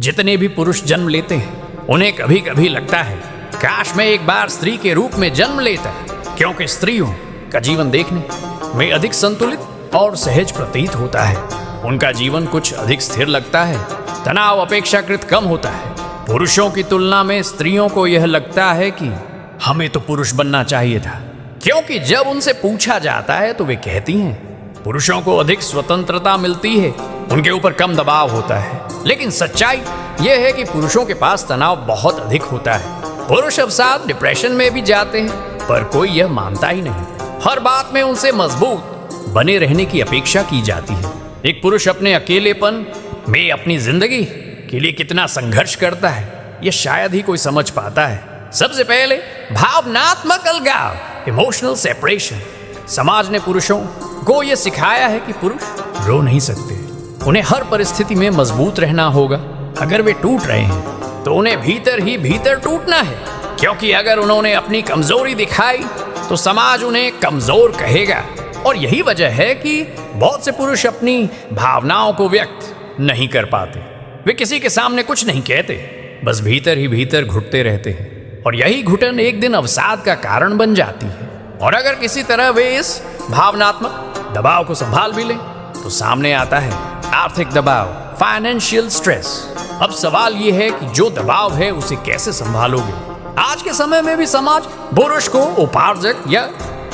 जितने भी पुरुष जन्म लेते हैं उन्हें कभी कभी लगता है काश मैं एक बार स्त्री के रूप में जन्म लेता, क्योंकि स्त्रियों का जीवन देखने में अधिक संतुलित और सहज प्रतीत होता है। उनका जीवन कुछ अधिक स्थिर लगता है, तनाव अपेक्षाकृत कम होता है। पुरुषों की तुलना में स्त्रियों को यह लगता है कि हमें तो पुरुष बनना चाहिए था, क्योंकि जब उनसे पूछा जाता है तो वे कहती हैं पुरुषों को अधिक स्वतंत्रता मिलती है, उनके ऊपर कम दबाव होता है। लेकिन सच्चाई यह है कि पुरुषों के पास तनाव बहुत अधिक होता है। पुरुष अवसाद डिप्रेशन में भी जाते हैं, पर कोई यह मानता ही नहीं। हर बात में उनसे मजबूत बने रहने की अपेक्षा की जाती है। एक पुरुष अपने अकेलेपन में अपनी जिंदगी के लिए कितना संघर्ष करता है, यह शायद ही कोई समझ पाता है। सबसे पहले भावनात्मक अलगाव, इमोशनल सेपरेशन। समाज ने पुरुषों को यह सिखाया है कि पुरुष रो नहीं सकते, उन्हें हर परिस्थिति में मजबूत रहना होगा। अगर वे टूट रहे हैं तो उन्हें भीतर ही भीतर टूटना है, क्योंकि अगर उन्होंने अपनी कमजोरी दिखाई तो समाज उन्हें कमजोर कहेगा। और यही वजह है कि बहुत से पुरुष अपनी भावनाओं को व्यक्त नहीं कर पाते। वे किसी के सामने कुछ नहीं कहते, बस भीतर ही भीतर घुटते रहते हैं, और यही घुटन एक दिन अवसाद का कारण बन जाती है। और अगर किसी तरह वे इस भावनात्मक दबाव को संभाल भी लें तो सामने आता है आर्थिक दबाव, फाइनेंशियल स्ट्रेस। अब सवाल यह है कि जो दबाव है उसे कैसे संभालोगे। आज के समय में भी समाज पुरुष को उपार्जक या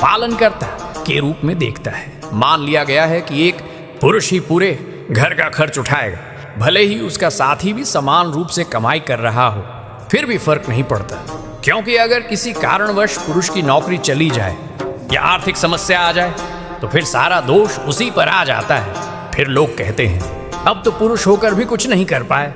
पालनकर्ता के रूप में देखता है। मान लिया गया है कि एक पुरुष ही पूरे घर का खर्च उठाएगा, भले ही उसका साथी भी समान रूप से कमाई कर रहा हो, फिर भी फर्क नहीं पड़ता। क्योंकि अगर किसी कारणवश पुरुष की नौकरी चली जाए या आर्थिक समस्या आ जाए तो फिर सारा दोष उसी पर आ जाता है। फिर लोग कहते हैं अब तो पुरुष होकर भी कुछ नहीं कर पाए।